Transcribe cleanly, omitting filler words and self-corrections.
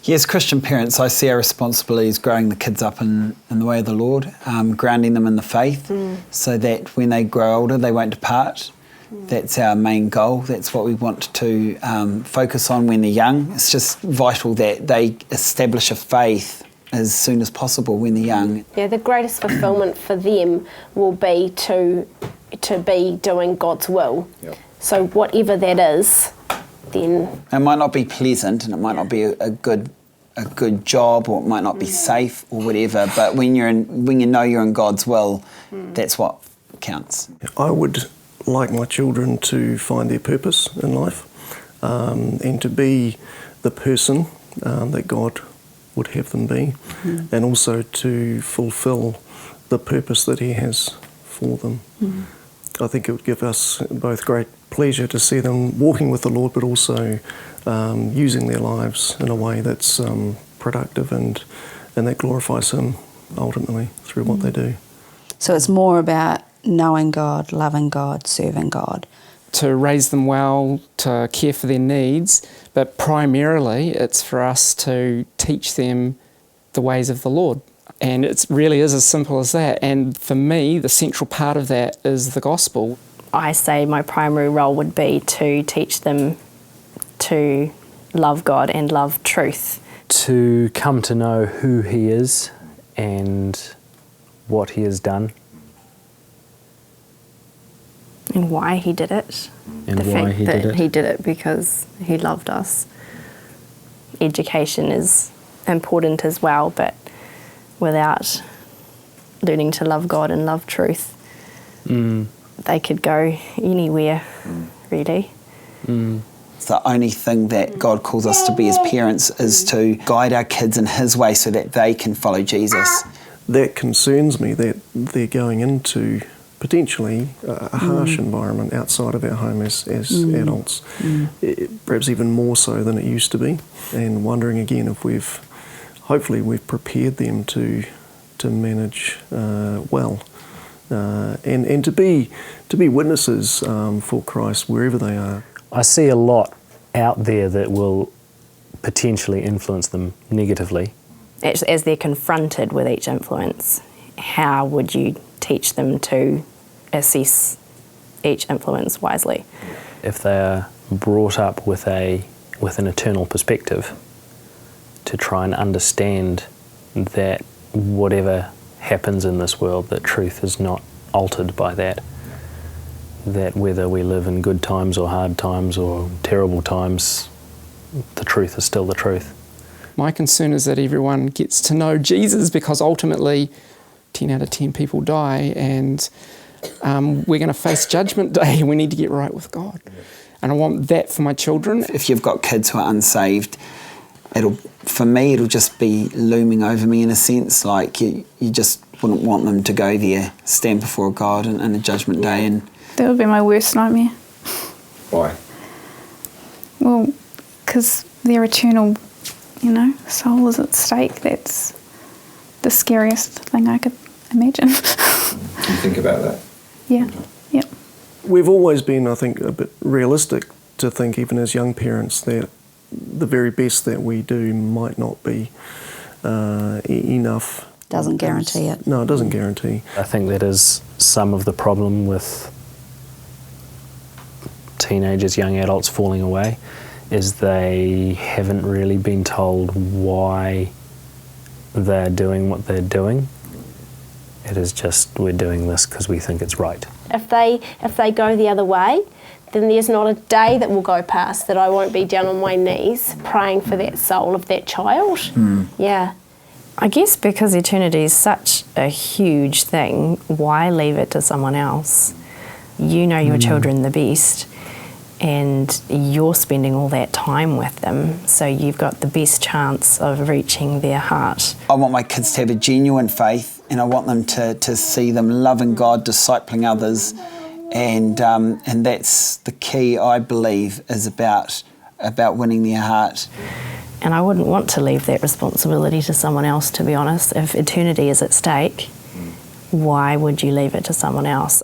As Christian parents, I see our responsibility as growing the kids up in the way of the Lord, grounding them in the faith, so that when they grow older, they won't depart. That's our main goal. That's what we want to focus on when they're young. It's just vital that they establish a faith as soon as possible when they're young. Yeah, the greatest fulfilment for them will be to be doing God's will. Yep. So whatever that is, then... It might not be pleasant, and it might not be a good job, or it might not be safe or whatever, but when you know you're in God's will, that's what counts. I would like my children to find their purpose in life, and to be the person that God would have them be, and also to fulfill the purpose that He has for them. I think it would give us both great pleasure to see them walking with the Lord, but also using their lives in a way that's productive and that glorifies Him ultimately through what they do. So it's more about knowing God, loving God, serving God. To raise them well, to care for their needs, but primarily it's for us to teach them the ways of the Lord. And it really is as simple as that. And for me, the central part of that is the gospel. I say my primary role would be to teach them to love God and love truth. To come to know who He is and what He has done. And why He did it. And the why fact He that did it. He did it because He loved us. Education is important as well, but without learning to love God and love truth, they could go anywhere, really. It's the only thing that God calls us to be as parents, is to guide our kids in His way so that they can follow Jesus. That concerns me, that they're going into potentially a harsh environment outside of our home as adults, perhaps even more so than it used to be, and wondering again if hopefully we've prepared them to manage well, and to be witnesses for Christ wherever they are. I see a lot out there that will potentially influence them negatively. As they're confronted with each influence, how would you teach them to assess each influence wisely? If they are brought up with an eternal perspective, to try and understand that whatever happens in this world, that truth is not altered by that whether we live in good times or hard times or terrible times, the truth is still the truth. My concern is that everyone gets to know Jesus, because ultimately 10 out of 10 people die, and we're going to face Judgment Day, and we need to get right with God. And I want that for my children. If you've got kids who are unsaved, for me it'll just be looming over me in a sense, like you just wouldn't want them to go there, stand before God in a Judgment Day. And that would be my worst nightmare. Why? Well, because their eternal, soul is at stake. That's the scariest thing I could imagine. Do you think about that? Yeah, yep. We've always been, I think, a bit realistic to think, even as young parents, that the very best that we do might not be enough. Doesn't guarantee it. No, it doesn't guarantee. I think that is some of the problem with teenagers, young adults falling away, is they haven't really been told why they're doing what they're doing. It is just, we're doing this because we think it's right. If they go the other way, then there's not a day that will go past that I won't be down on my knees praying for that soul of that child. Yeah. I guess because eternity is such a huge thing, why leave it to someone else? You know your children the best, and you're spending all that time with them, so you've got the best chance of reaching their heart. I want my kids to have a genuine faith, and I want them to see them loving God, discipling others, and that's the key, I believe, is about winning their heart. And I wouldn't want to leave that responsibility to someone else, to be honest. If eternity is at stake, why would you leave it to someone else?